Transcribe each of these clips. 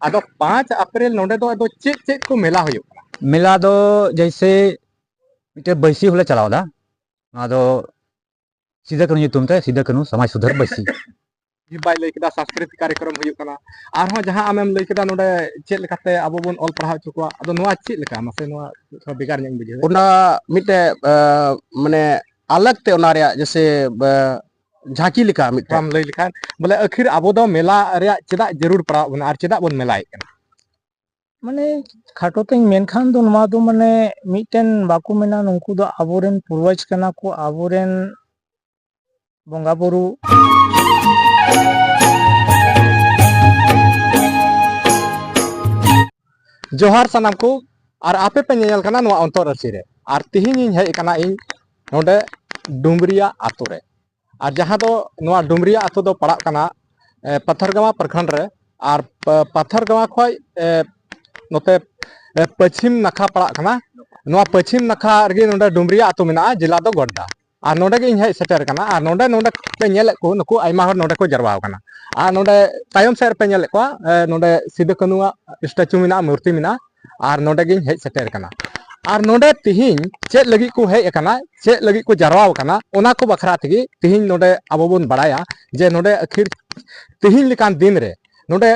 अदो 5 अप्रैल नोडे दो check check को मेला हुयो मेला दो जैसे मिटे बैसी होले चलावदा आदो सीधा कनु तुम ते सीधा कनु समाज सुधार बैसी बाय लैकदा सांस्कृतिक कार्यक्रम हुयो कना आरहो जहां आमेम लैकदा नोडे चेक लेकाते आबो बोन ऑल पढ़ाव चुकवा अदो नोआ चेक लेका मासे नोआ थोड़ा बिगार ᱧ बुझे उना मिटे माने अलग ते उना रे जैसे झांकी लिका मिटे हम लೈ लेखान बोले आखिर आबो दो मेला रे चेदा जरूर पड़ा बना आर चेदा बोन मेलाय कना माने खाटो ते मेनखान दो नोआ दो माने मिटेन बाकू मेना नुंकू दो आबोरेन पूर्वज कना को आबोरेन बोंगा बुरु जोहार सानाम को और आपे पे नेल कना नोआ अंतर रसी रे और तिहिन इन हेज कना इन नोडे डुमरिया आतो रे और जहां दो नोआ डुमरिया आतो दो पड़ा कना पत्थरगामा प्रखंड रे और पत्थरगामा खोय नोते पश्चिम नखा पड़ा कना नोआ पश्चिम नखा रगे नोडे डुमरिया आतो मेना जिला दो गोड्डा और नोडे गे इन हेज सेटर कना और नोडे नोडे पे नेल को नुकु आइमा हर नोडे को जरवाव कना और नोडे तायम सेर पे नेल को नोडे सिदो कनुआ स्टैचू मेना मूर्ति मेना और नोडे गे हेज सेटर कना और नोडे तिहिन चेक लगी को हेज कना चेक लगी को जरवाव कना ओना को बखरा तगी तिहिन नोडे आबो बोन बड़ाया जे नोडे आखिर तिहिन लिकान दिन रे नोडे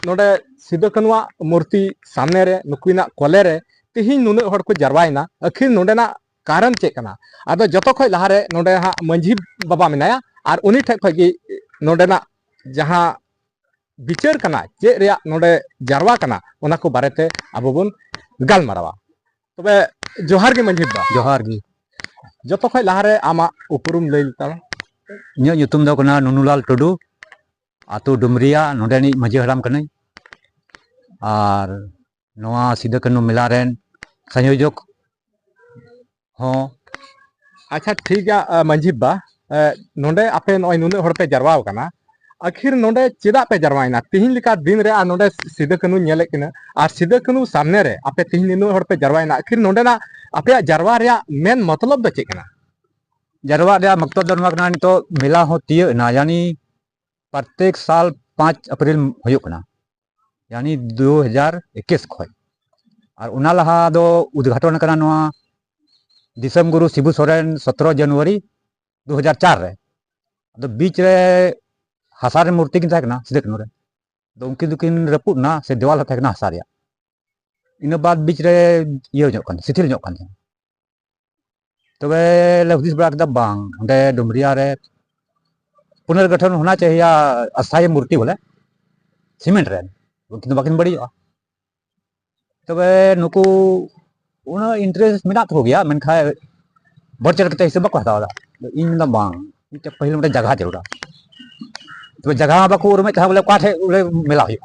नोडे सिदो कनुआ मूर्ति सामने रे नुकुइना कोले रे तिहिन नुने हर को जरवाइना आखिर नोडेना कारण चेक कना आदो जतो खय लहारे नोडे हा मंझी बाबा मेनाया और उनी ठे खय गी नोडेना जहां विचार कना चे रेया नोडे जारवा कना ओना को बारेते आबो बोन गालमारावा तबे जोहार गे मंझी बा जोहार गी जतो खय लहारे आमा उपरुम लैलता इᱧ ᱧᱩᱛᱩᱢ ᱫᱚ ᱠᱟᱱᱟ ᱱᱩᱱᱩᱞᱟᱞ ᱴᱩᱰᱩ ᱟᱛᱳ ᱰᱩᱢᱨᱤᱭᱟ ᱱᱚᱰᱮᱱᱤᱡ ᱢᱟᱹᱡᱷᱤ ᱦᱟᱲᱟᱢ ᱠᱟᱹᱱᱟᱹᱧ ᱟᱨ ᱱᱚᱣᱟ ᱥᱤᱫᱩ ᱠᱟᱹᱱᱦᱩ ᱢᱮᱞᱟ ᱨᱮᱱ संयोजक ᱦᱚᱸ अच्छा ठीक है मंझी बा नोडे आपे नय नुने हर पे जरवाव कना आखिर नोडे चेदा पे जरवाइना तिहिन लिका दिन रे आ नोडे सिदो कनु नेले किना और सिदो कनु सामने रे आपे तिहिन नुने हर पे जरवाइना आखिर नोडे ना आपे जरवा रे मेन मतलब दो चेकना जरवा रे मकसद दो नवा कना नितो मेला हो तिय ना यानी प्रत्येक साल 5 अप्रैल हुयो कना यानी 2021 खय और उना लहा दो उद्घाटन कना नवा दिसम गुरु शिबू सोरेन 17 जनवरी 2004 रे तो बीच रे हासार मूर्ति किन थाकना सिदे कनु रे तो उनकिन दुकिन रपुद ना से देवाल थाकना हासा रे इन बाद बीच रे इयो ᱧᱚᱜ kan शिथिल ᱧᱚᱜ kan तबे ले हुदिस बड़ा कदा बांग ओंडे डुमरिया रे पुनर्गठन होना चाहिए अस्थायी मूर्ति बोले सीमेंट रे उनकिन बाकिन बड़ी तबे नुकु उना इंटरेस्ट मेना हो गया मेनखा बढ़ चढ़ के हिसाब को हतावा इन दा बांग मिटे पहले मिटे जगह जरूरा तो जगह बाको उरमे था बोले काठे उले मेला हो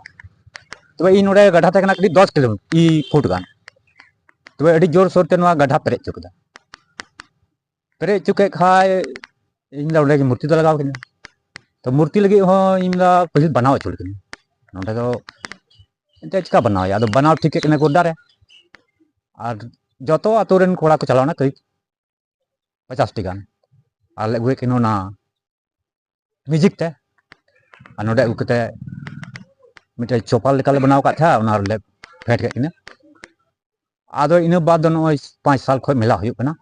तो इन नोडे गड्ढा तकना कड़ी 10 किलोमीटर ई फुट गान तो अड़ी जोर सोर ते नवा गड्ढा पेरे चुकदा पेरे चुके खाय इन दा की मूर्ति तो लगाव किन तो मूर्ति लगी हो इन दा पहले बनाव चुल किन नोडे तो एते चिका बनाव या तो बनाव ठीक के गोड्डा रे और जतो आतोरेन कोड़ा को चलावना कई 50 टी गान आले गुए किनो ना म्यूजिक ते नोडे उकते मिटे चोपाल लेकाले बनाव का था उना ले फेट के किना आदो इन बाद नो 5 साल खय मेला हुयो कना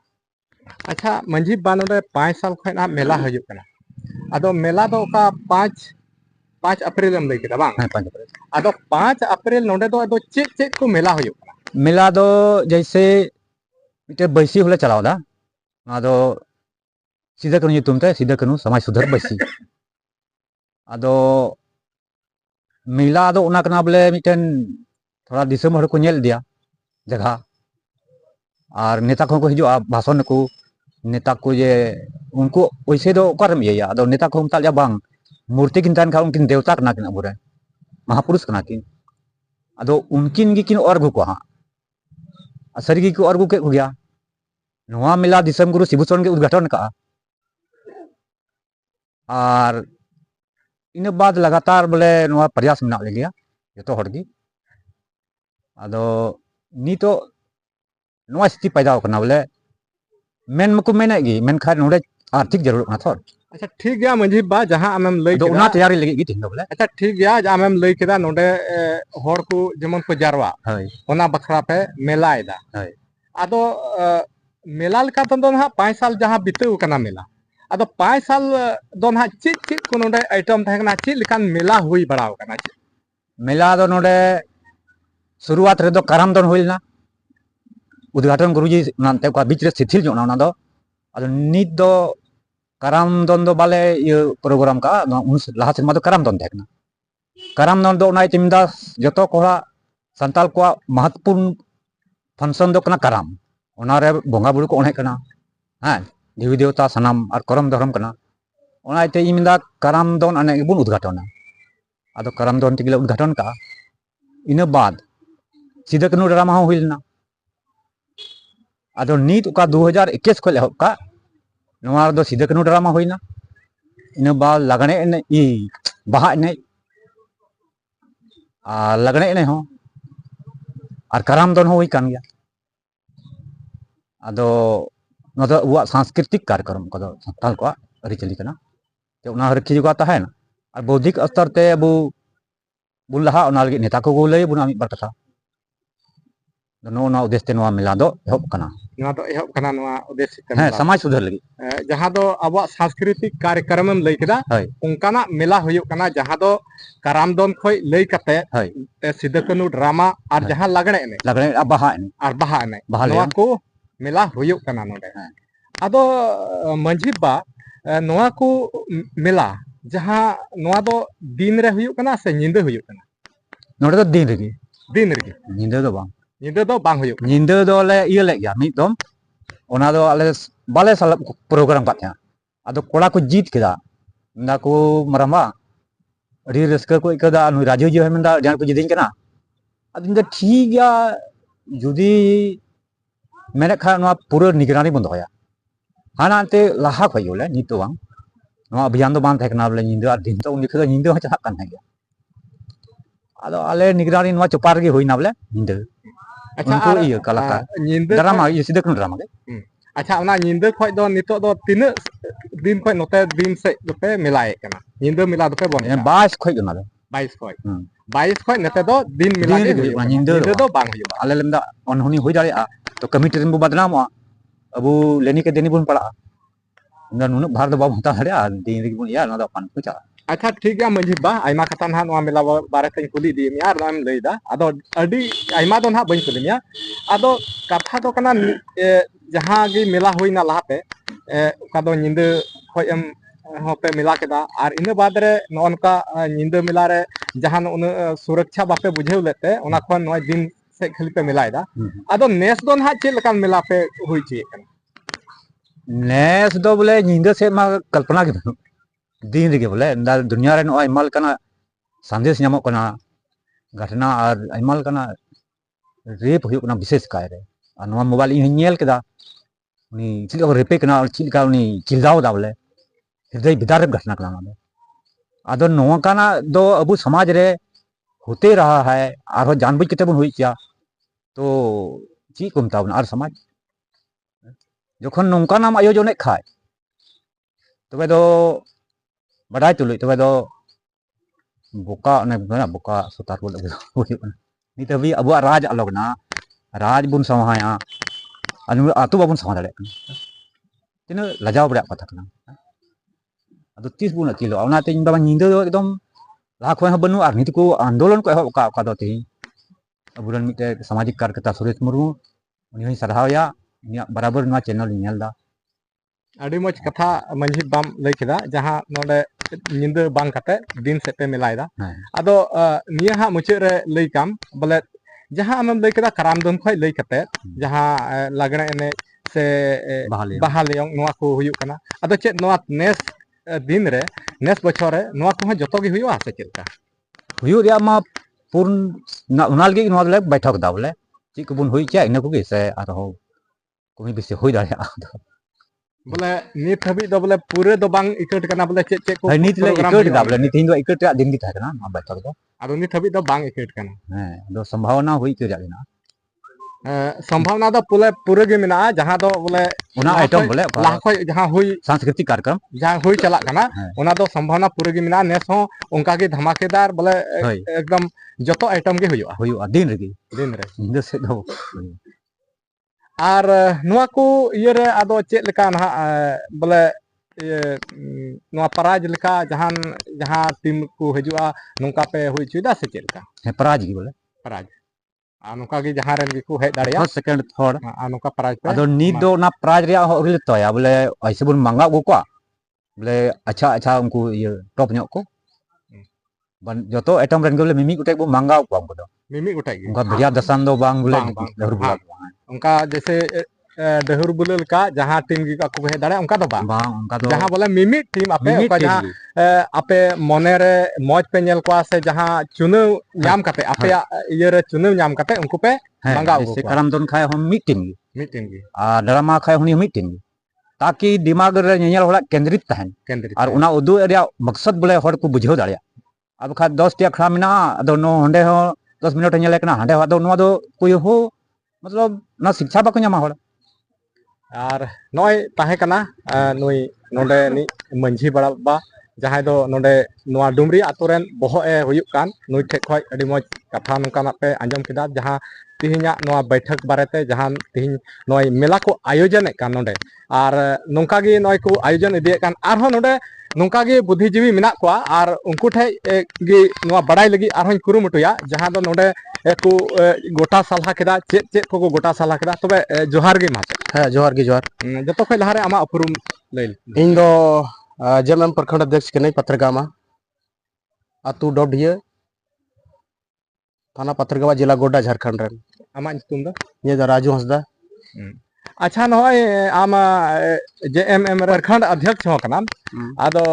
अच्छा मंझी बा नोडे 5 साल खय ना मेला हुयो कना आदो मेला दो का 5 अप्रैल हम लई केदा बांग 5 अप्रैल आदो 5 अप्रैल नोडे दो चेक चेक को मेला हुयो कना मेला दो जैसे मिटे बैसी होले चलावदा आदो सीधा कनु तुम ते सीधा कनु समाज सुधार बैसी आदो मेला दो उना कना बोले मिटन थोड़ा दिसम हर को नेल दिया जगह और नेता को हिजुआ भाषण को नेता को ये उनको वैसे दो करम ये आदो नेता को मताल जा बांग मूर्ति किन तान का उनकिन देवता कना किन अबुरे महापुरुष कना किन आदो उनकिन गी किन अर्घ को हां सरिगी को अर्घ के गया नवा मेला दिसम गुरु शिबू सोरेन के उद्घाटन का और इन बाद लगातार बोले नवा प्रयास मेना गया जतो हड़गी आदो नीतो नवा स्थिति पैदा होना बोले मेन मको मेने गी मेन खा नोडे आर्थिक जरूरत ना थोर अच्छा ठीक गया मंझी बा जहां आमेम लई ᱟᱫᱚ ᱚᱱᱟ ᱛᱮᱭᱟᱨᱤ ᱞᱟᱹᱜᱤᱫ ᱜᱮ ᱛᱮᱦᱮᱧ ᱫᱚ ᱵᱚᱞᱮ अच्छा ठीक गया आमेम लई केदा नोडे हर को जेमन को जारवा ᱦᱳᱭ ओना बखरा पे मेला एदा ᱦᱳᱭ आदो मेला लेका तो ना 5 साल जहां बितेउ कना मेला आदो 5 साल दो ना चित चित को नोडे आइटम थे कना चित लेकान मेला हुई बड़ाव कना ᱢᱮᱞᱟ ᱫᱚ ᱱᱚᱰᱮ शुरुआत ᱨᱮᱫᱚ ᱠᱟᱨᱟᱢ ᱫᱚᱱ ᱦᱩᱭ ᱞᱮᱱᱟ उद्घाटन गुरुजी नानते को बीच रे शिथिल जोना ना दो अदो नित दो कराम दन दो बाले ये प्रोग्राम का उन लाहा सेमा दो कराम दन थेकना कराम दन दो ना चिमदा जतो कोड़ा संताल को महत्वपूर्ण फंक्शन दो कना कराम ओना रे बोंगा बुरु को ओने कना हां देवी देवता सनाम और करम धर्म कना ओना इते इमिंदा कराम दन अने बुन उद्घाटन अदो कराम दन तिगले उद्घाटन का इन बाद सीधा कनु ड्रामा हो हुइलना अदो नीत उका 2021 को लेहब का नवा दो सीधा कनु ड्रामा होइना इन बाद लगने एने ई बाहा एने आ लगने एने हो और कराम दन होई कान गया अदो नदो उवा सांस्कृतिक कार्यक्रम को संताल को अरिचली कना ते उना रखी जुगा ताहेना और बौद्धिक स्तर ते अबु बुलहा ओना लगी नेता को लई बुना मी बार कथा नो ना उद्देश्य ते नवा मेला दो एहब कना नवा तो एहब कना नवा उद्देश्य ते हाँ समाज सुधार लगी जहां दो अब सांस्कृतिक कार्यक्रम में लई केदा हाय उनकाना मेला हुयुक कना जहां दो कराम दोन खोय लई कते हाय सीधा कनु ड्रामा और जहां लगने एने लगने अब बाहा एने और बाहा एने बाहा नवा लेना को मेला हुयुक कना नोडे हाँ। आदो मंझी बा नवा को मेला जहां नवा दो दिन रे हुयुक कना से निंदे हुयुक कना नोडे तो दिन रगी दिन रे निंदे दो बांग निंदे दो बांग हुयुक निंदे दो ले इये ले गया मिद दम ओना दो आले बाले साल प्रोग्राम पात्या अदो कोड़ा को जीत केदा ना को मरमा अड़ी रस्क को इकदा नु राजू जी हेमंदा जान को जिदिन कना अदिन दो ठीक गया जुदी मेने खा नवा पूरा निगरानी बंद होया हाना ते लाहा खयोले नितो बांग नवा अभियान दो बांध थेकना बोले निंदे आ दिन तो उनिखो निंदे हो चला कान गया अदो आले निगरानी नवा चोपार गे होइना बोले निंदे अच्छा उनको इयो कलाकार निंदे ड्रामा ये सीधे कनु ड्रामा के अच्छा उना निंदे खोय दो नितो दो तीन दिन खोय नोते दिन से दोपे मिलाए कना निंदे मिला दोपे बन बास खोय गना दो 22 खोय 22 खोय नते दो दिन मिला के हुयुक निंदे दो बांग हुयुक आले लेमदा अनहोनी होई दाड़िया तो कमिटी रेन बो बदनामवा अबु लेनी के देनी बुन पड़ा ना नुन भार दो बाबू हता दाड़िया दिन रे बुन या ना दो पान को चला अच्छा ठीक गया मंझी बा आइमा कथा ना नवा मेला बारे ते कुली दी मिया राम लईदा अदो अडी आइमा दो ना बई कुली मिया अदो कथा दो कना जहां गी मेला होइना लाहाते का दो निंदे खोय एम होपे मिला केदा और इन बाद रे नोनका निंदे मिला रे जहां उन सुरक्षा बापे बुझेउ लेते ओना खन नय दिन से खाली पे मिलाइदा अदो नेस दो ना चे लकान मेला पे होई चे नेस दो बोले निंदे से मा कल्पना के दिन रे बोले दुनिया रे नय माल कना संदेश नामो कना घटना और आइमाल कना रेप हुयो कना विशेष काय रे और नवा मोबाइल इन नेल केदा उनी चिल को रेपे कना चिल का उनी चिल्दाव दा बोले हृदय विदारक घटना कना ना आदो नवा काना दो अबु समाज रे होते रहा है और जानबूझ के बन हुई क्या तो ची को मताबना और समाज जखन नोंका नाम आयोजन खाय तबे दो बड़ाई तुलुई तबे दो बोका ने बोका सुतार बोल नित हबी अब राज अलगना राज बुन समाया अनु आतु बाबुन समा दाड़े तिना लजाव बड़ा कथा कना अदो 30 बुन किलो ओनाते इन बाबा निंदे एकदम लाख खय बनु और नित को आंदोलन को एहब का दो ती अबुरन मिटे सामाजिक कार्यकर्ता सुरेश मुर्मू उनी सरहावया इनिया बराबर ना चैनल नेलदा अडी मच कथा मंझी बाम लई केदा जहां नोडे निंदे बांग कते दिन से पे मिलाइदा अदो निया हा मुचे रे लई काम बोले जहां हम लई केदा कराम दन खोय लई कते जहां लगने एने से बहालेयong नोआ को हुयुक कना अदो चे नोआ नेस दिन रे नेस बछर रे नोआ को जतो गे हुयुआ से चेलका हुयु रिया मा पूर्ण उनाल गे नोआ ले बैठक दा बोले ची को बुन हुई चा इन को गे से आरो कोमी बिसे होई दाड़िया बोले नित हबी दो बोले पूरे दो बांग इकट कना बोले चे चे को नित ले इकट दा बोले नित हिंदो इकट दिन गी थाकना मा बैठक दो आरो नित हबी दो बांग इकट कना दो संभावना हुई के जाना संभावना दो पूरे गे मेना जहां दो बोले उना आइटम बोले लाख खय जहां हुई सांस्कृतिक कार्यक्रम जहां हुई चला कना हाँ। उना दो संभावना पूरे गे मेना नेस हो उनका गे धमाकेदार बोले हय। एकदम जतो आइटम गे हुई हुयुआ दिन रेगी दिन रे इंदे से दो और नुआ को इये रे आदो चेक लेका ना बोले नुआ प्राइज लेका जहां जहां टीम को हजुआ नुका पे हुई चुदा से चेक लेका है प्राइज की बोले प्राइज आ नुका गे जहां रेन गे को हेज दाड़िया फर्स्ट सेकंड थर्ड आ नुका प्राइज पे अदो नीट दो ना प्राइज रे होरिल तोया बोले ऐसे बुन मांगा गो को बोले अच्छा अच्छा उनको ये टॉप ᱧᱚᱜ को बन जतो आइटम रेन बोले मिमी गुटे बो मांगा को उनको दो मिमी गुटाई गे उनका बढ़िया दसान दो बांग बोले बांग, बांग, लहर बुला उनका जैसे डहुर बुलल का जहां टीम गी को हेज दाड़िया उनका दो बा बांग उनका दो जहां बोले मिमी टीम आपे मिमी उनका टीम जहां गी। आपे मने रे मौज पे नेल को से जहां चुनाव नाम कते आपे इये रे चुनाव नाम कते उनको पे है मांगा जैसे करम दोन खाए हम मीटिंग गी मीटिंग गी आ ड्रामा खाए हुनी मीटिंग गी ताकि दिमाग रे नेल होला केंद्रित तहन केंद्रित और उना उदु एरिया मकसद बोले हर को बुझाव दाड़िया अब खा 10 टी अखड़ा मिना अदो नो हंडे हो 10 मिनट नेले कना हंडे हो अदो नो दो कोई हो मतलब ना शिक्षा बाको ᱧᱟᱢᱟ हर और नय ताहे कना नुई नोडे नि मंझी बड़ा बा जहां दो नोडे नोआ डुमरी आतोरेन बहो ए हुयुक कान नुई ठे खय अडी मौज कथा नोकाना पे आंजम किदा जहां तिहिना नोआ बैठक बारेते जहां तिहिन नोय मेला को आयोजन कान नोडे और नोंका गे नोय को आयोजन इदिए कान आरहो नोडे नोंका गे बुद्धिजीवी मेना कोआ और उनको ठे गे नोआ बड़ाई लगी आरहो कुरुमुटुया जहां दो नोडे को गोटा सलाह केदा चेक चेक को गोटा सलाह केदा तबे जोहार गे मा है जोहार गे जोहार जतो खय लहारे आमा उपरुम लैल इन दो जेएमएम प्रखंड अध्यक्ष कने पत्रगामा अतु डोडिया थाना पत्रगामा जिला गोड्डा झारखंड रेन आमा ᱧᱩᱛᱩᱢ दो ये दा राजू हंसदा अच्छा नय आम जेएमएम प्रखंड अध्यक्ष हो कना आदो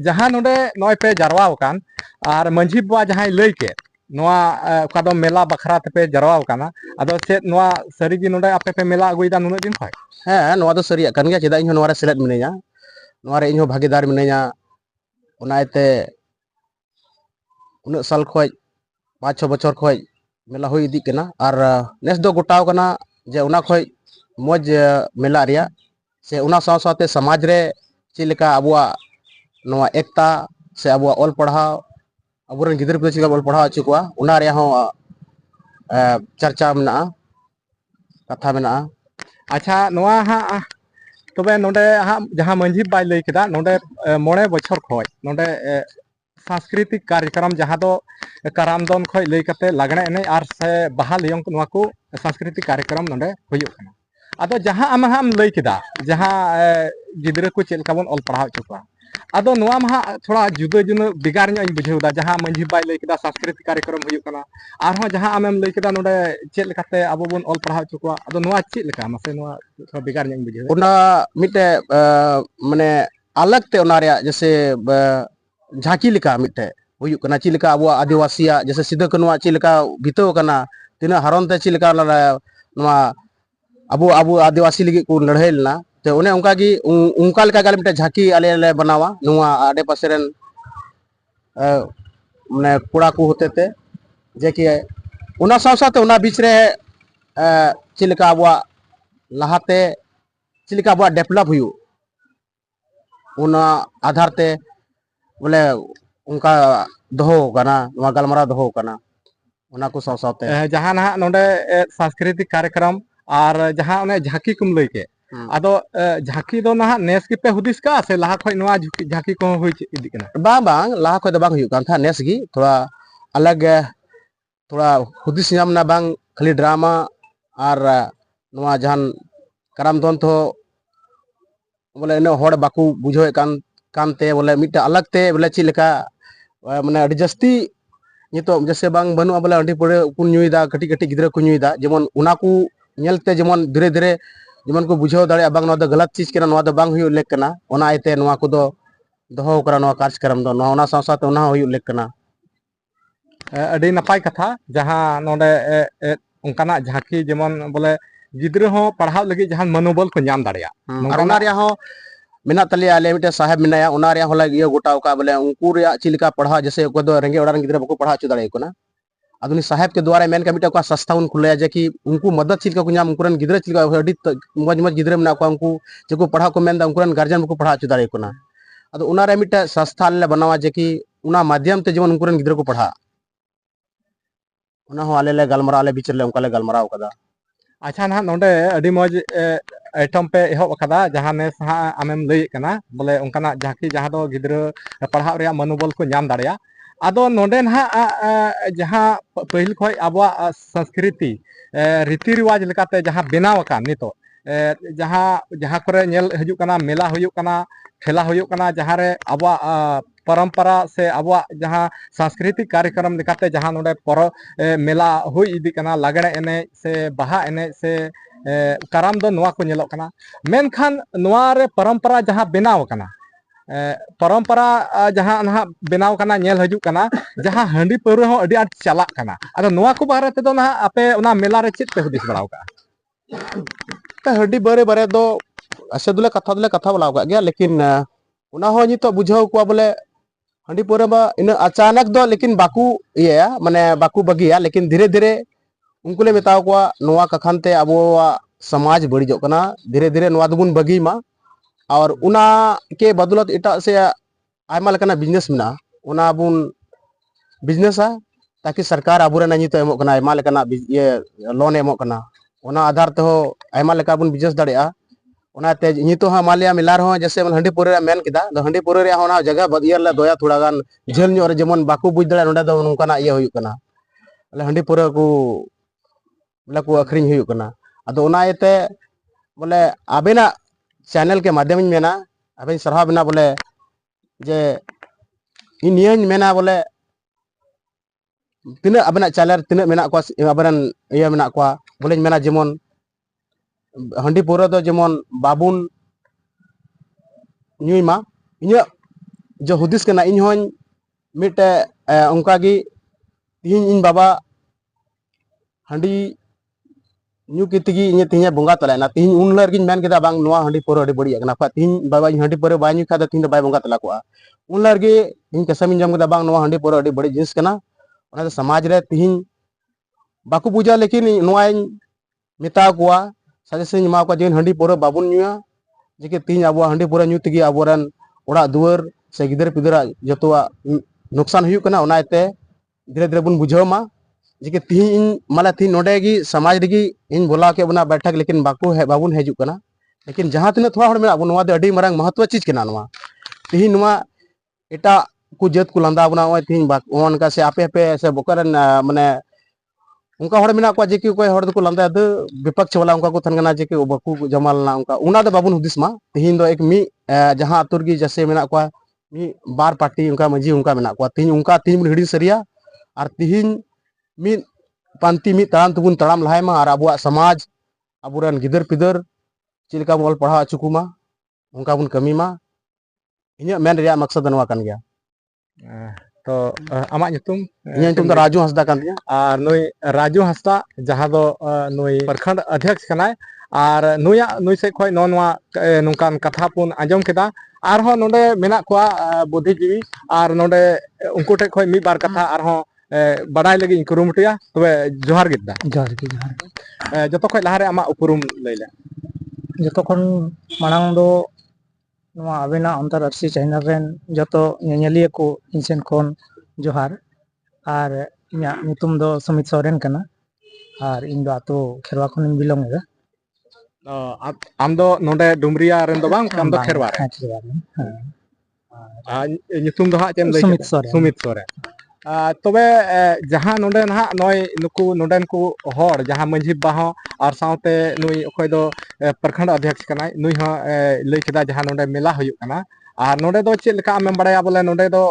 जहां नोडे नय पे जारवाव कान और मंझी बुआ जहां लई के नोआ का दो मेला बखरा पे जारवाव काना आदो से नोआ सरीगी नोडे आपे पे मेला अगुइदा नुना दिन खय है नोआ दो सरिया कन गया चेदा इन नोआ रे सेलेद मिनेया नोआ रे इन भागीदार मिनेया उनाइते उन साल खय 5-6 बछर खय मेला हुई इदी कना और नेस दो गोटाव कना जे उना खय मौज मेला रिया से उना साव सावते समाज रे चिलेका अबुआ नोआ एकता से अबुआ ऑल पढ़ाव अबुरन गिदर पे चिका ऑल पढ़ाव चुकवा उना रे हो चर्चा मेना कथा मेना अच्छा नोआ हा तबे नोडे हा जहां मंझी बाय लई केदा नोडे 9 बछर खय नोडे सांस्कृतिक कार्यक्रम जहां दो कराम दोन खय लई कते लागणे एने और से बाहा लियंग नोआ को सांस्कृतिक कार्यक्रम नोडे हुयुक कना आदो जहां हम लई केदा जहां गिदरे को चेल काबन ऑल पढ़ाव चुकवा आदो नोआ मा थोड़ा जुदा जुदा बिगार ᱧᱚᱜ बुझेउदा जहां मंझी बाय लई केदा सांस्कृतिक कार्यक्रम हुयुक कना आरो जहां आमेम लई केदा नोडे चेल लेकाते आबो बोन ऑल पढ़ाव चुकवा आदो नोआ चेल लेका मासे नोआ थोड़ा बिगार ᱧᱚᱜ बुझेउ उना मिटे माने अलग ते उना रे जैसे झांकी लिका मिटे हुयुक कना चिलिका अबुआ आदिवासिया जैसे सिदा कनुआ चिलिका बितो कना तिना हरन ते चिलिका नोआ अबु अबु आदिवासी लगी को लड़ाई लेना तो उन्हें उनका की उनका लेका गाल मिटे झांकी आले ले बनावा नुआ आडे पासेरन माने कुड़ा को होते थे जे कि उना साथ साथ उना बीच रे चिलिका अबुआ लहाते चिलिका अबुआ डेवलप हुयु उना आधार ते बोले उनका दोहो कना नुआ गलमरा दोहो कना उना को साथ साथ जहां ना नोडे सांस्कृतिक कार्यक्रम और जहां उन्हें झांकी कुम लई के आदो झांकी दो ना नेस की पे हुदिस का से लाहा खय नोआ झांकी को हुई इदी कना बांग बांग लाहा खय दो बांग हुयु कान था नेस गी थोड़ा अलग थोड़ा हुदिस नाम ना बांग खाली ड्रामा और नोआ जहान कराम दोन तो बोले इन होड़ बाकू बुझोए कानते बोले मिटा अलग ते बोले चिलेका माने अडी जस्ती नितो जैसे बांग बनु बोले अंडी पड़े कुन न्यूइदा कटी कटी गिदरा को न्यूइदा जेमन उना को नेलते जेमन धीरे धीरे जेमन को बुझाव दाड़े बांग नोआ दो गलत चीज केना नोआ दो बांग हुयु लेक कना ओना आइते नोआ को दो दोहो करा नोआ कार्यक्रम दो नोआ ओना साथ साथ ओना हुयु लेक कना अडी नपाय कथा जहां नोडे उनकाना झांकी जेमन बोले गिदरे हो पढ़ाव लगी जहां मनोबल को नाम दाड़िया और ओना रे हो मेना तले आले मिटे साहेब मिनाया ओना रे होला ये गोटाव का बोले उनको रे चिलिका पढ़ा जैसे को दो रेंगे ओडा गिदरे बको पढ़ा छु दाड़े कोना आदुनी साहेब के द्वारा मेन का मिटा को संस्था उन खुले जे कि उनको मदद चिलका को नाम उनकुरन गिदरे चिलका अडी मज मज गिदरे मना को उनको जेको पढ़ा को मेन दा उनकुरन गार्जियन को पढ़ा चुदारे कोना अदो उना रे मिटा संस्था ले बनावा जे कि उना माध्यम ते जेमन उनकुरन गिदरे को पढ़ा उना हो आले ले गलमरा आले बिचर ले उनका ले गलमराव कदा अच्छा ना नोंडे अडी मौज आइटम पे एहब कदा जहां ने आमेम लई कना बोले उनकाना जाकी जहां दो गिदरा पढ़ाव रे मनोबल को नाम दाड़िया आदो नोंडे ना जहां पहिल खोय आबवा संस्कृति रीति रिवाज लेकाते जहां बेनाव का नितो जहां जहां करे नेल हजू कना मेला हुयू कना ठेला हुयू कना जहां रे आबवा परंपरा से आबवा जहां सांस्कृतिक कार्यक्रम लेकाते जहां नोंडे पर मेला हुई इदी कना लागड़े एने से बाहा एने से कराम दो नोआ को नेलो कना मेनखान नोआ रे परंपरा जहां बेनाव कना परंपरा जहां ना बेनाव कना नेल हजू कना जहां हंडी पौर हो अडी आट चला कना अदो नोआ को बारे ते दो ना आपे उना मेला रे चित पे हुदिस बड़ाव का हड्डी बरे बरे दो ऐसे दुले कथा बोलाव का गया लेकिन उना हो नितो बुझाव को बोले हंडी पौर बा इन अचानक दो लेकिन बाकू ये माने बाकू बगिया लेकिन धीरे धीरे उनको ले बताव को नोआ कखनते अबो समाज बड़ीजो कना धीरे धीरे नोआ दुबुन बगी मा और उना के बदौलत इटा से आयमा लकना बिजनेस मिना उना बुन बिजनेस ताकि सरकार अबुरे ना नितो एमो कना आयमा लकना ये लोन एमो कना उना आधार ते हो आयमा लका बुन बिजनेस दाड़िया उना ते नितो हा मालिया मिलार हो जैसे हंडी पौरे मेन किदा हंडी पौरे रे होना जगह बदियर ले दोया थोड़ा गान झेल न्यो रे जेमन बाकू बुझ दाड़े नोडे दो उनकाना ये हुयु कना हंडी पौरे को बोले को अखरिन हुयु कना अदो उना एते बोले आबेना चैनल के माध्यम मेना अबे सरहा बिना बोले जे इन मेना बोले तिना अबना चैनल तिना मेना को अबरन ये मेना को बोले मेना जेमन हंडी पौर दो जेमन बाबुन न्यूमा इन जो हुदिस कना इन होन मिटे उनका गी तीन इन बाबा हंडी न्यू की तिगी इन तीन बंगा तलाना तीन उन लर गिन मेन केदा बांग नोआ हंडी पौर अडी बड़ी कना तीन बाबा हंडी पौर बाय न्यू खादा तीन बाय बंगा तला को उन लर गे इन कसम जम केदा बांग नोआ हंडी पौर अडी बड़ी जिनिस कना उना समाज रे तीन बाकू पूजा लेकिन नोआ मिता को सजेशन मा को जेन हंडी पौर बाबुन न्यूआ जेके तीन अब हंडी पौर न्यू तिगी अबोरन ओड़ा दुआर से गिदर पिदरा जतोआ नुकसान हुयु कना उनाते धीरे धीरे बुन बुझाव मा जेके तीन माला तीन नोडे गी समाज दिगी इन बोला के बना बैठक लेकिन बाकू है बाबुन हेजु कना लेकिन जहां तिना थोड़ा हड़ मेना नोआ दे अडी मरंग महत्व चीज कना नोआ तीन नोआ एटा को जत को लंदा बना ओय तीन बाक ओन का से आपे पे से बोकरन माने उनका हड़ मेना को जेके कोई हड़ को लंदा द विपक्ष वाला उनका को थनगना जेके बाकू जमाल ना उनका उना दे बाबुन हुदिस मा तीन दो एक मी जहां अतुर गी जैसे मेना को मी बार पार्टी उनका मजी उनका मेना को तीन उनका तीन हिड़ी सरिया और तीन मी पांति मी ताम तुबुन ताम लहाय मा और अबुआ समाज अबुरन गिदर पिदर चिलका बोल पढ़ा चुकुमा उनका बुन कमी मा इन मेन रिया मकसद नवा कन गया तो आमा ᱧᱩᱛᱩᱢ ᱧᱩᱛᱩᱢ ᱫᱚ राजू हंसदा कान दिया और नुई राजू हंसदा जहां दो नुई प्रखंड अध्यक्ष कनाय और नुया नुई से खोय नोनवा नुकान कथा पुन आंजम केदा और हो नोडे मेना कोआ बुद्धिजीवी और नोडे उनको टे खोय मी बार कथा और हो बड़ाई लगी कुरुमुटिया तबे जोहार गिदा जोहार जतो खोय लहारे आमा उपरुम लैले जतो खन मांग दो नवा आबेना अंतरराष्ट्रीय चैनल रेन जतो नेनेलिया को इनसेन कोन जोहार और इना नितुम दो सुमित सोरेन कना और इन दो आतो खेरवा खन बिलोंग है आम दो नोडे डुमरिया रेन दो बांग आम दो खेरवा रे नितुम दो हा चेम लई सुमित सोरेन तबे जहां नोडे ना नय नुकु नोडेन को हर जहां मंझी बाहो और साउते नुई अखय दो प्रखंड अध्यक्ष कनाय नुई हा लई केदा जहां नोडे मेला हुयु कना और नोडे दो चेल का आमेम बड़ाया बोले नोडे दो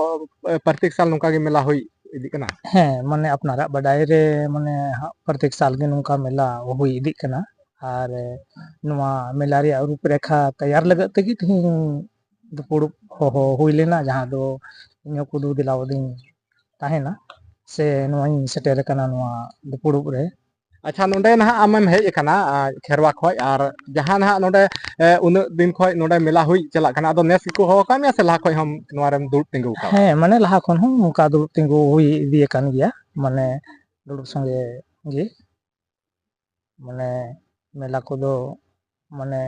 प्रत्येक साल नुका के मेला हुई इदी कना हैं माने अपनारा बडाय रे माने प्रत्येक साल के नुका मेला हुई इदी कना और नुआ मेला रे रूपरेखा तैयार लगत तगी थिन दुपुड़ हो हुई लेना जहां दो इनो को दु दिलावदिन ताहेना से नोई सेटेर कना नोआ दुपुड़ रे अच्छा नोडे ना आमेम हेज कना खेरवा खोय और जहां ना नोडे उन दिन खोय नोडे मेला हुई चला कना दो नेस को हो कामिया से ला खोय हम नोआरम दुड़ तिंगु का हैं माने लहा खन हम उनका दुड़ तिंगु हुई इदी कन गया माने ᱫᱩᱲᱩᱵ ᱥᱚᱸᱜᱮ ᱜᱮ ᱢᱟᱱᱮ ᱢᱮᱞᱟ ᱠᱚᱫᱚ ᱢᱟᱱᱮ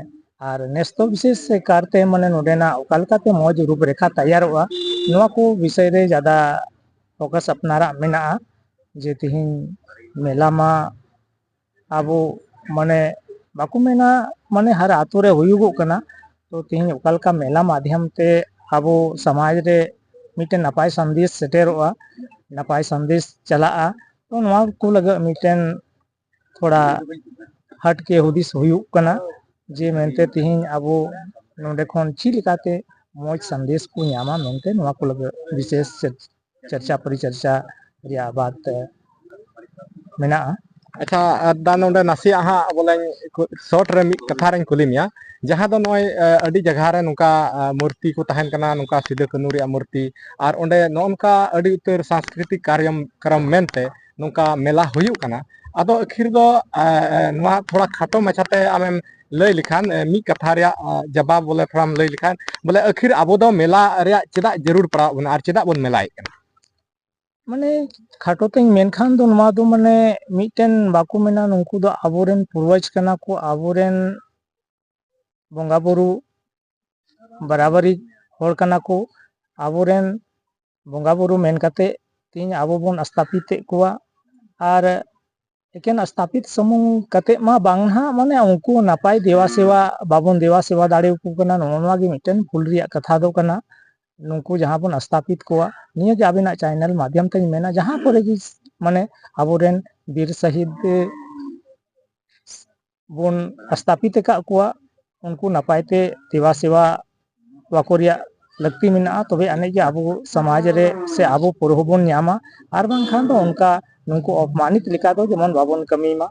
ᱟᱨ ᱱᱮᱥ ᱫᱚ ᱵᱤᱥᱮᱥ ᱠᱟᱨᱛᱮ ᱢᱟᱱᱮ ᱱᱚᱰᱮᱱᱟᱜ ᱚᱠᱟ ᱞᱮᱠᱟᱛᱮ ᱢᱚᱡᱽ ᱨᱩᱯᱨᱮᱠᱷᱟ ᱛᱮᱭᱟᱨᱚᱜᱼᱟ ᱱᱚᱣᱟ ᱠᱚ ᱵᱤᱥᱚᱭ ᱨᱮ ᱡᱟᱫᱟ ᱯᱷᱳᱠᱟᱥ ᱟᱯᱱᱟᱨᱟᱜ ᱢᱮᱱᱟᱜᱼᱟ ᱡᱮ ᱛᱤᱦᱤᱧ ᱢᱮᱞᱟ ᱢᱟ ᱟᱵᱚ ᱢᱟᱱᱮ ᱵᱟᱠᱚ ᱢᱮᱱᱟ ᱢᱟᱱᱮ ᱦᱟᱨ ᱟᱛᱳ ᱨᱮ ᱦᱩᱭᱩᱜᱚᱜ ᱠᱟᱱᱟ ᱛᱚ ᱛᱤᱦᱤᱧ ᱚᱠᱟ ᱞᱮᱠᱟ ᱢᱮᱞᱟ ᱢᱟᱫᱽᱫᱷᱚᱢ te ᱟᱵᱚ ᱥᱚᱢᱟᱡᱽ ᱨᱮ ᱢᱤᱫᱴᱮᱱ ᱱᱟᱯᱟᱭ ᱥᱟᱸᱫᱮᱥ ᱥᱮᱴᱮᱨᱚᱜᱼᱟ ᱱᱟᱯᱟᱭ ᱥᱟᱸᱫᱮᱥ ᱪᱟᱞᱟᱜᱼᱟ ᱛᱚ ᱱᱚᱣᱟ ᱠᱚ ᱞᱟᱹᱜᱤᱫ ᱢᱤᱫᱴᱮᱱ ᱛᱷᱚᱲᱟ ᱦᱟᱴᱠᱮ ᱦᱩᱫᱤᱥ ᱦᱩᱭᱩᱜ ᱠᱟᱱᱟ ᱡᱮ ᱢᱮᱱᱛᱮ ᱛᱤᱦᱤᱧ ᱟᱵᱚ ᱱᱚᱰᱮ ᱠᱷᱚᱱ ᱪᱮᱫ ᱞᱮᱠᱟᱛᱮ ᱢᱚᱡᱽ ᱥᱟᱸᱫᱮᱥ ᱠᱚ ᱧᱟᱢᱟ ᱢᱮᱱᱛᱮ ᱱᱚᱣᱟ ᱠᱚ ᱞᱟᱹᱜᱤᱫ ᱵᱤᱥᱮᱥ ᱪᱚᱨᱪᱟ ᱯᱚᱨᱤᱪᱚᱨᱪᱟ ᱨᱮᱭᱟᱜ ᱵᱟᱛ ᱢᱮᱱᱟᱜᱼᱟ ᱟᱪᱪᱷᱟ ᱫᱟ ᱱᱚᱰᱮ ᱱᱟᱥᱮᱭᱟᱜ ᱦᱟᱸᱜ ᱵᱚᱞᱮᱧ ᱥᱚᱨᱴ ᱨᱮ ᱢᱤᱫ ᱠᱟᱛᱷᱟ ᱨᱮᱧ ᱠᱩᱞᱤ ᱢᱮᱭᱟ ᱡᱟᱦᱟᱸ ᱫᱚ ᱱᱚᱜᱼᱚᱭ ᱟᱹᱰᱤ ᱡᱟᱭᱜᱟ ᱨᱮ ᱱᱚᱝᱠᱟ ᱢᱩᱨᱛᱤ ᱠᱚ ᱛᱟᱦᱮᱱ ᱠᱟᱱᱟ ᱱᱚᱝᱠᱟ ᱥᱤᱫᱩ ᱠᱟᱹᱱᱩ ᱨᱮᱭᱟᱜ ᱢᱩᱨᱛᱤ ᱟᱨ ᱚᱸᱰे ᱱᱚᱜᱼᱚ ᱱᱚᱝᱠᱟ ᱟᱹᱰᱤ ᱩᱛᱟᱹᱨ ᱥᱟᱝᱥᱠᱨᱤᱛᱤᱠ ᱠᱟᱨᱡᱚᱠᱨᱚᱢ ᱢᱮᱱᱛᱮ ᱱᱚᱝᱠᱟ ᱢᱮᱞᱟ ᱦᱩᱭᱩᱜ ᱠᱟᱱᱟ ᱟᱫᱚ ᱟᱹᱠᱷᱤᱨ ᱫᱚ ᱱᱚᱣᱟ ᱛᱷᱚᱲᱟ ᱠᱷᱟᱴᱚ ᱢᱟᱪᱷᱟᱛᱮ ᱟᱢᱮᱢ ᱞᱟᱹᱭ ᱞᱮᱠᱷᱟᱱ ᱢᱤᱫ ᱠᱟᱛᱷᱟ ᱨᱮᱭᱟᱜ ᱡᱟᱵᱟᱵ ᱵᱚᱞᱮ ᱛᱷᱚᱲᱟᱢ ᱞᱟᱹᱭ ᱞᱮᱠᱷᱟᱱ ᱵᱚᱞᱮ ᱟᱹᱠᱷᱤᱨ ᱟᱵᱚ ᱫᱚ ᱢᱮᱞᱟ ᱨᱮᱭᱟᱜ ᱪᱮᱫᱟᱜ ᱡᱟᱹᱨᱩᱲ ᱯᱟᱲᱟᱣ ᱵᱚᱱᱟ ᱟᱨ ᱪᱮᱫᱟᱜ ᱵᱚᱱ ᱢᱮᱞᱟᱭᱮᱫ ᱠᱟᱱᱟ ᱢᱟᱱᱮ ᱠᱷᱟᱴᱚ ᱛᱮᱧ ᱢᱮᱱᱠᱷᱟᱱ ᱫᱚ ᱱᱚᱣᱟ ᱫᱚ ᱢᱟᱱᱮ ᱢᱤᱫᱴᱮᱱ ᱵᱟᱠᱚ ᱢᱮᱱᱟ ᱱᱩᱠᱩ ᱫᱚ ᱟᱵᱚᱨᱮᱱ ᱯᱩᱨᱵᱚᱡᱽ ᱠᱟᱱᱟ ᱠᱚ ᱟᱵᱚᱨᱮᱱ ᱵᱚᱸᱜᱟ ᱵᱩᱨᱩ ᱵᱟᱨᱟᱵᱟᱨᱤ ᱦᱚᱲ ᱠᱟᱱᱟ ᱠᱚ ᱟᱵᱚᱨᱮᱱ ᱵᱚᱸᱜᱟ ᱵᱩᱨᱩ ᱢᱮᱱ ᱠᱟᱛᱮ ᱛᱤᱦᱤᱧ ᱟᱵᱚ ᱵᱚᱱ ᱟᱥᱛᱟᱯᱤᱛᱮᱫ ᱠᱚᱣᱟ ᱟᱨ ᱮᱠᱮᱱ ᱟᱥᱛᱟᱯᱤᱛ ᱥᱩᱢᱩᱝ ᱠᱟᱛᱮ ᱢᱟ ᱵᱟᱝ ᱱᱟᱦᱟᱜ ᱢᱟᱱᱮ ᱩᱱᱠᱩ ᱱᱟᱯᱟᱭ ᱫᱮᱵᱟ ᱥᱮᱵᱟ ᱵᱟᱵᱚᱱ ᱫᱮᱵᱟ ᱥᱮᱵᱟ ᱫᱟᱲᱮᱭᱟᱠᱚ ᱠᱟᱱᱟ ᱱᱚᱜᱼᱚ ᱱᱚᱣᱟ ᱜᱮ ᱢᱤᱫᱴᱮᱱ ᱵᱷᱩᱞ ᱨᱮᱭᱟᱜ ᱠᱟᱛᱷᱟ ᱫᱚ ᱠᱟᱱᱟ ᱱᱩᱠᱩ ᱡᱟᱦᱟᱸ ᱵᱚᱱ ᱟᱥᱛᱟᱯᱤᱛ ᱠᱚᱣᱟ ᱱᱤᱭᱟᱹᱜᱮ ᱟᱵᱤᱱᱟᱜ ᱪᱮᱱᱮᱞ ᱢᱟᱫᱽᱫᱷᱚᱢ ᱛᱮᱧ ᱢᱮᱱᱟ ᱡᱟᱦᱟᱸ ᱠᱚᱨᱮ ᱜᱮ ᱢᱟᱱᱮ ᱟᱵᱚᱨᱮᱱ ᱵᱤᱨ ᱥᱟᱹᱦᱤᱫ ᱵᱚᱱ ᱟᱥᱛᱟᱯᱤᱛ ᱟᱠᱟᱫ ᱠᱚᱣᱟ ᱩᱱᱠᱩ ᱱᱟᱯᱟᱭ ᱛᱮ ᱫᱮᱵᱟ ᱥᱮᱵᱟ ᱣᱟᱠᱚ ᱨᱮᱭᱟᱜ ᱞᱟᱹᱠᱛᱤ ᱢᱮᱱᱟᱜᱼᱟ ᱛᱚᱵᱮ ᱟᱹᱱᱤᱡ ᱜᱮ ᱟᱵᱚ ᱥᱚᱢᱟᱡᱽ ᱨᱮ ᱥᱮ ᱟᱵᱚ ᱯᱩᱨᱦᱚ ᱵᱚᱱ ᱧᱟᱢᱟ ᱟᱨ ᱵᱟᱝᱠᱷᱟᱱ ᱫᱚ ᱚᱱᱠᱟ ᱱᱩᱠᱩ ᱚᱯᱢᱟᱱᱤᱛ ᱞᱮᱠᱟ ᱫᱚ ᱡᱮᱢᱚᱱ ᱵᱟᱵᱚᱱ ᱠᱟᱹᱢᱤ ᱢᱟ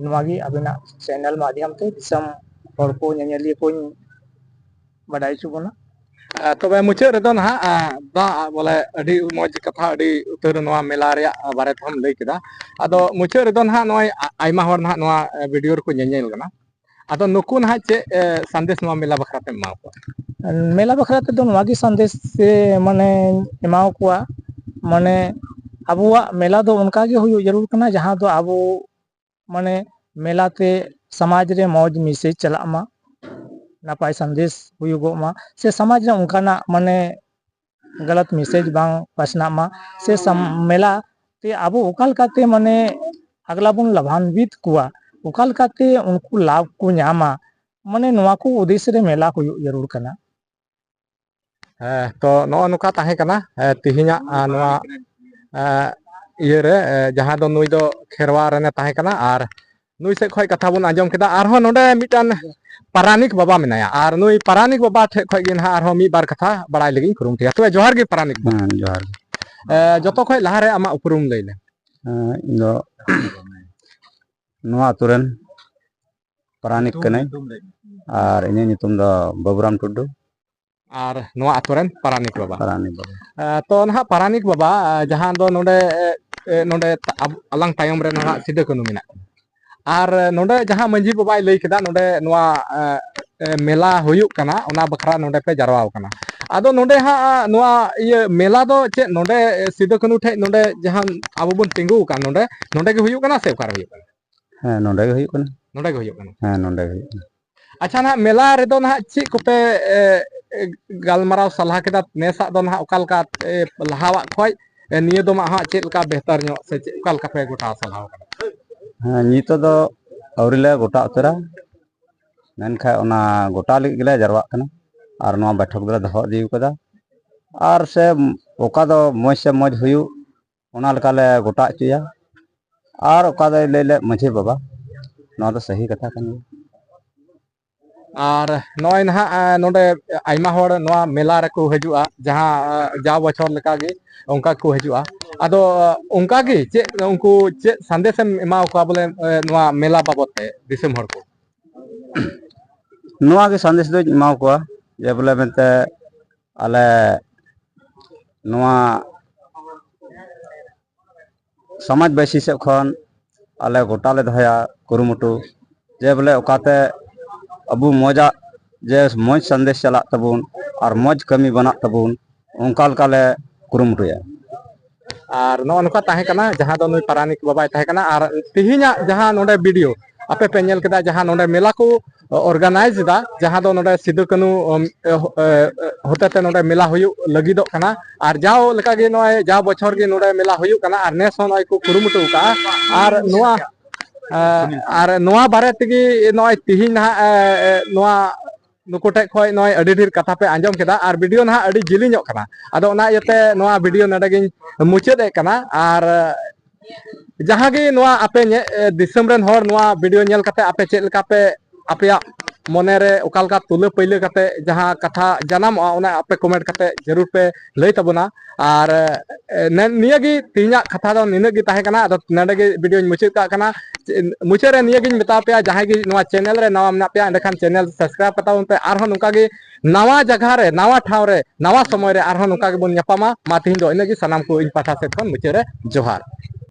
ᱱᱚᱣᱟ ᱜᱮ ᱟᱵᱤᱱᱟᱜ ᱪᱮᱱᱮᱞ ᱢᱟᱫᱽᱫᱷᱚᱢ ᱛᱮ ᱫᱤᱥᱚᱢ ᱦᱚᱲ ᱠᱚ ᱧᱮᱧᱮᱞᱤᱭᱟᱹ ᱠᱚᱧ ᱵᱟᱰᱟᱭ ᱦᱚᱪᱚ ᱵᱚᱱᱟ ᱛᱚᱵᱮ ᱢᱩᱪᱟᱹᱫ ᱨᱮᱫᱚ ᱱᱟᱦᱟᱜ ᱵᱚᱞᱮ ᱟᱹᱰᱤ ᱢᱚᱡᱽ ᱠᱟᱛᱷᱟ ᱟᱹᱰᱤ ᱩᱛᱟᱹᱨ ᱱᱚᱣᱟ ᱢᱮᱞᱟ ᱨᱮᱭᱟᱜ ᱵᱟᱨᱮ ᱛᱮᱦᱚᱢ ᱞᱟᱹᱭ ᱠᱮᱫᱟ ᱟᱫᱚ ᱢᱩᱪᱟᱹᱫ ᱨᱮᱫᱚ ᱱᱟᱦᱟᱜ ᱱᱚᱜᱼᱚᱭ ᱟᱭᱢᱟ ᱦᱚᱲ ᱱᱟᱦᱟᱜ ᱱᱚᱣᱟ ᱵᱷᱤᱰᱤᱭᱳ ᱨᱮᱠᱚ ᱧᱮᱧᱮᱞ ᱠᱟᱱᱟ ᱟᱫᱚ ᱱᱩᱠᱩ ᱱᱟᱦᱟᱜ ᱪᱮᱫ ᱥᱟᱸᱫᱮᱥ ᱱᱚᱣᱟ ᱢᱮᱞᱟ ᱵᱟᱠᱷᱨᱟ ᱛᱮᱢ ᱮᱢᱟ ᱠᱚᱣᱟ ᱢᱮᱞᱟ ᱵᱟᱠᱷᱨᱟ ᱛᱮᱫᱚ ᱱᱚᱣᱟ ᱜᱮ ᱥᱟᱸᱫᱮᱥ ᱥᱮ ᱢᱟᱱᱮᱧ ᱮᱢᱟᱣ ᱠᱚᱣᱟ ᱢᱟᱱᱮ ᱟᱵᱚᱣᱟᱜ ᱢᱮᱞᱟ ᱫᱚ ᱚᱱᱠᱟ ᱜᱮ ᱦᱩᱭᱩᱜ ᱡᱟᱹᱨᱩᱲ ᱠᱟᱱᱟ ᱡᱟᱦᱟᱸ ᱫᱚ ᱟᱵᱚ ᱢᱟᱱᱮ ᱢᱮᱞᱟᱛᱮ ᱥᱚᱢᱟᱡᱽ ᱨᱮ ᱢᱚᱡᱽ ᱢᱮᱥᱮᱡᱽ ᱪᱟᱞᱟᱜ ᱢᱟ ᱱᱟᱯᱟᱭ ᱥᱟᱸᱫᱮᱥ ᱦᱩᱭᱩᱜᱚᱜ ᱢᱟ ᱥᱮ ᱥᱚᱢᱟᱡᱽ ᱨᱮ ᱚᱱᱠᱟᱱᱟᱜ ᱢᱟᱱᱮ ᱜᱟᱞᱟᱛ ᱢᱮᱥᱮᱡᱽ ᱵᱟᱝ ᱯᱟᱥᱱᱟᱜ ᱢᱟ ᱥᱮ ᱢᱮᱞᱟ te ᱟᱵᱚ ᱚᱠᱟ ᱞᱮᱠᱟᱛᱮ ᱢᱟᱱᱮ ᱟᱜᱽᱞᱟ ᱵᱚᱱ ᱞᱟᱵᱷᱟᱱᱵᱤᱛ ᱠᱚᱣᱟ ᱚᱠᱟ ᱞᱮᱠᱟᱛᱮ ᱩᱱᱠᱩ ᱞᱟᱵᱷ ᱠᱚ ᱧᱟᱢᱟ ᱢᱟᱱᱮ ᱱᱚᱣᱟ ᱠᱚ ᱩᱫᱮᱥ ᱨᱮ ᱢᱮᱞᱟ ᱦᱩᱭᱩᱜ ᱡᱟᱹᱨᱩᱲ ᱠᱟᱱᱟ ᱛᱚ ᱱᱚᱜᱼᱚ ᱱᱚᱝᱠᱟ ᱛᱟᱦᱮᱸ ᱠᱟᱱᱟ ᱛᱮᱦᱮᱧᱟᱜ ᱱᱚᱣᱟ ᱤᱭᱟᱹᱨᱮ ᱡᱟᱦᱟᱸ ᱫᱚ ᱱᱩᱭ ᱫᱚ ᱠᱷᱮᱨᱣᱟ ᱨᱮᱱᱮ ᱛᱟᱦᱮᱸ ᱠᱟᱱᱟ ᱟᱨ ᱱᱩᱭ ᱥᱮᱫ ᱠᱷᱚᱡ ᱠᱟᱛᱷᱟ ᱵᱚᱱ ᱟᱸᱡᱚᱢ ᱠᱮᱫᱟ ᱟᱨᱦᱚᱸ ᱱᱚᱰᱮ ᱢᱤᱫᱴᱟᱱ ᱯᱟᱨᱟᱱᱤᱠ ᱵᱟᱵᱟ ᱢᱮᱱᱟᱭᱟ ᱟᱨ ᱱᱩᱭ ᱯᱟᱨᱟᱱᱤᱠ ᱵᱟᱵᱟ ᱴᱷᱮᱡ ᱠᱷᱚᱡ ᱜᱮ ᱱᱟᱦᱟᱜ ᱟᱨᱦᱚᱸ ᱢᱤᱫ ᱵᱟᱨ ᱠᱟᱛᱷᱟ ᱵᱟᱲᱟᱭ ᱞᱟᱹᱜᱤᱫ ᱠᱩᱨᱩᱢᱩᱴᱩᱭᱟ ᱛᱚᱵᱮ ᱡᱚᱦᱟᱨ ᱜᱮ ᱯᱟᱨᱟᱱᱤᱠ ᱵᱟᱵᱟ ᱡᱚᱦᱟᱨ ᱡᱚᱛᱚ ᱠᱷᱚᱡ ᱞᱟᱦᱟᱨᱮ ᱟᱢᱟᱜ ᱩᱯᱨᱩᱢ ᱞᱟᱹᱭ ᱞᱮ ᱤᱧ ᱫᱚ ᱱᱚᱣᱟ ᱟᱛᱳ ᱨᱮᱱ ᱯᱟᱨᱟᱱᱤᱠ ᱠᱟᱹᱱᱟᱹᱧ ᱟᱨ ᱤᱧᱟᱹᱜ ᱧᱩᱛᱩᱢ ᱫᱚ ᱵᱟᱵᱩᱨᱟᱢ ᱴᱩᱰᱩ ᱟᱨ ᱱᱚᱣᱟ ᱟᱛᱳ ᱨᱮᱱ ᱯᱟᱨᱟᱱᱤᱠ ᱵᱟᱵᱟ ᱯᱟᱨᱟᱱᱤᱠ ᱵᱟᱵᱟ ᱛᱚ ᱱᱟᱦᱟᱜ ᱯᱟᱨᱟᱱᱤᱠ ᱵᱟᱵᱟ ᱡᱟᱦᱟᱸ ᱫᱚ ᱱᱚᱰᱮ ᱟᱞᱟᱝ ᱛᱟᱭᱚᱢ ᱨᱮ ᱱᱟᱦᱟᱜ ᱥᱤᱫᱩ ᱠᱟᱹᱱᱩ ᱢᱮᱱᱟᱜ ᱠᱤᱱᱟ ᱟᱨ ᱱᱚᱰᱮ ᱡᱟᱦᱟᱸ ᱢᱟᱺᱡᱷᱤ ᱵᱟᱵᱟᱭ ᱞᱟᱹᱭ ᱠᱮᱫᱟ ᱱᱚᱰᱮ ᱱᱚᱣᱟ ᱢᱮᱞᱟ ᱦᱩᱭᱩᱜ ᱠᱟᱱᱟ ᱚᱱᱟ ᱵᱟᱠᱷᱨᱟ ᱱᱚᱰᱮ ᱯᱮ ᱡᱟᱨᱣᱟ ᱠᱟᱱᱟ ᱟᱫᱚ ᱱᱚᱰᱮ ᱦᱟᱸᱜ ᱱᱚᱣᱟ ᱤᱭᱟᱹ ᱢᱮᱞᱟ ᱫᱚ ᱪᱮᱫ ᱱᱚᱰᱮ ᱥᱤᱫᱩ ᱠᱟᱹᱱᱩ ᱴᱷᱮᱡ ᱱᱚᱰᱮ ᱡᱟᱦᱟᱸ ᱟᱵᱚ ᱵᱚᱱ ᱛᱤᱸᱜᱩ ᱟᱠᱟᱱ ᱱᱚᱰᱮ ᱜᱮ ᱦᱩᱭᱩᱜ ᱠᱟᱱᱟ ᱥᱮ ᱚᱠᱟᱨᱮ ᱦᱩᱭᱩᱜ ᱠᱟᱱᱟ ᱦᱮᱸ ᱱᱚᱰᱮ ᱜᱮ ᱦᱩᱭᱩᱜ ᱠᱟᱱᱟ ᱱᱚᱰᱮ ᱜᱮ ᱦᱩᱭᱩᱜ ᱠᱟᱱᱟ ᱦᱮᱸ ᱱᱚᱰᱮ ᱜᱮ ᱦᱩᱭᱩᱜ ᱠᱟᱱᱟ ᱟᱪᱪᱷᱟ ᱱᱟᱦᱟᱜ ᱢᱮᱞᱟ ᱨᱮᱫᱚ ᱱᱟᱦᱟᱜ ᱪᱮᱫ ᱠᱚᱯᱮ ᱜᱟᱞᱢᱟᱨᱟᱣ ᱥᱟᱞᱦᱟ ᱠᱮᱫᱟ ᱱᱮᱥᱟᱜ ᱫᱚ ᱱᱟᱦᱟᱜ ᱚᱠᱟ ᱞᱮᱠᱟ ᱞᱟᱦᱟᱣᱟᱜ ᱠᱷᱚᱡ ᱱᱤᱭᱟᱹ ᱫᱚ ᱦᱟᱸᱜ ᱪᱮᱫ ᱞᱮᱠᱟ ᱵᱮᱦᱛᱟᱨ ᱧᱚᱜ ᱥᱮ ᱪᱮᱫ ᱚᱠᱟ ᱞᱮᱠᱟ ᱯᱮ ᱜᱚᱴᱟᱣ ᱥᱟᱞᱦᱟᱣ ᱠᱟᱫᱟ ᱦᱮᱸ ᱱᱤᱛᱚᱜ ᱫᱚ ᱟᱹᱣᱨᱤ ᱞᱮ ᱜᱚᱴᱟ ᱩᱛᱟᱹᱨᱟ ᱢᱮᱱᱠᱷᱟᱡ ᱚᱱᱟ ᱜᱚᱴᱟ ᱞᱟᱹᱜᱤᱫ ᱜᱮᱞᱮ ᱡᱟᱨᱣᱟᱜ ᱠᱟᱱᱟ ᱟᱨ ᱱᱚᱣᱟ ᱵैᱴᱷᱚᱠ ᱫᱚᱞᱮ ᱫᱚᱦᱚ ᱤᱫᱤ ᱠᱟᱫᱟ ᱟᱨ ᱥᱮ ᱚᱠᱟ ᱫᱚ ᱢᱚᱡᱽ ᱥᱮ ᱢᱚᱡᱽ ᱦᱩᱭᱩᱜ ᱚᱱᱟ ᱞᱮᱠᱟᱞᱮ ᱜᱚᱴᱟ ᱦᱚᱪᱚᱭᱟ ᱟᱨ ᱚᱠᱟ ᱫᱚᱭ ᱞᱟᱹᱭ ᱞᱮᱫ ᱢᱟᱺᱡᱷᱤ ᱵᱟᱵᱟ ᱱᱚᱣᱟ ᱫᱚ ᱥᱟᱹᱦᱤ ᱠᱟᱛᱷᱟ ᱠᱟᱱ ᱜᱮᱭᱟ ᱟᱨ ᱱᱚᱜᱼᱚᱭ ᱱᱟᱦᱟᱜ ᱱᱚᱰᱮ ᱟᱭᱢᱟ ᱦᱚᱲ ᱱᱚᱣᱟ ᱢᱮᱞᱟ ᱨᱮᱠᱚ ᱦᱤᱡᱩᱜᱼᱟ ᱡᱟᱦᱟᱸ ᱡᱟᱣ ᱵᱚᱪᱷᱚᱨ ᱞᱮᱠᱟᱜᱮ ᱚᱱᱠᱟ ᱠᱚ ᱦᱤᱡᱩᱜᱼᱟ ᱟᱫᱚ ᱚᱱᱠᱟᱜᱮ ᱪᱮᱫ ᱩᱱᱠᱩ ᱪᱮᱫ ᱥᱟᱸᱫᱮᱥᱮᱢ ᱮᱢᱟ ᱠᱚᱣᱟ ᱵᱚᱞᱮ ᱱᱚᱣᱟ ᱢᱮᱞᱟ ᱵᱟᱵᱚᱫ ᱛᱮ ᱫᱤᱥᱚᱢ ᱦᱚᱲ ᱠᱚ ᱱᱚᱣᱟ ᱜᱮ ᱥᱟᱸᱫᱮᱥ ᱫᱚᱧ ᱮᱢᱟ ᱠᱚᱣᱟ ᱡᱮ ᱵᱚᱞᱮ ᱢᱮᱱᱛᱮ ᱟᱞᱮ ᱱᱚᱣᱟ ᱥᱚᱢᱟᱡᱽ ᱵᱟᱹᱭᱥᱤ ᱥᱮᱫ ᱠᱷᱚᱱ ᱟᱞᱮ ᱜᱚᱴᱟ ᱞᱮ ᱫᱚᱦᱚᱭᱟ ᱠᱩᱨᱩᱢᱩᱴᱩ ᱡᱮ ᱵᱚᱞᱮ ᱚᱠᱟᱛᱮ ᱟᱵᱚ ᱢᱚᱡᱟᱜ ᱡᱮ ᱢᱚᱡᱽ ᱥᱟᱸᱫᱮᱥ ᱪᱟᱞᱟᱜ ᱛᱟᱵᱚᱱ ᱟᱨ ᱢᱚᱡᱽ ᱠᱟᱹᱢᱤ ᱵᱮᱱᱟᱜ ᱛᱟᱵᱚᱱ ᱚᱱᱠᱟ ᱞᱮᱠᱟᱞᱮ ᱠᱩᱨᱩᱢᱩᱴᱩᱭᱟ और नो नोका ताहे कना जहां दो नुई पारानिक बाबाई ताहे कना और तिहिना जहां नोडे वीडियो आपे पे नेल केदा जहां नोडे मेला को ऑर्गेनाइज दा जहां दो नोडे सिदु कानू होतेते नोडे मेला हुयु लगिदो कना और जाओ लेका गे नोय जा बछर गे नोडे मेला हुयु कना और नेस हो नोय को कुरुमुटु का और नोआ बारे तेगी नोय तिहिन ना नोआ नुकुटे खोय नोय अडी ढेर कथा पे आंजम केदा और वीडियो ना अडी जिलिᱧᱚᱜ कना आदो ओना यते नोआ वीडियो नडे मुचाद कना और जहां गे नोआ आपे दिसम रेन हर नोआ वीडियो नेल कते आपे चेक लेका पे आपया मने रे ओकालका तुले पहिले कते जहां कथा जनामो ओना आपे कमेंट कते जरूर पे लई तबना और निया गी तिना कथा दो निना गी ताहे कना आदो नडे गे वीडियो मुचाद का कना मुचाद रे निया गी मेता पे जहां गे नोआ चैनल रे नवा मना पे एंडखान चैनल सब्सक्राइब कताउन पे आरहो नुका गे नवा जगह रे नवा ठाव रे नवा समय रे आरहो नुका गे बन न्यापामा मा तिहिन दो इना गे सनाम को इन पाठा से खन मुचाद रे जोहार।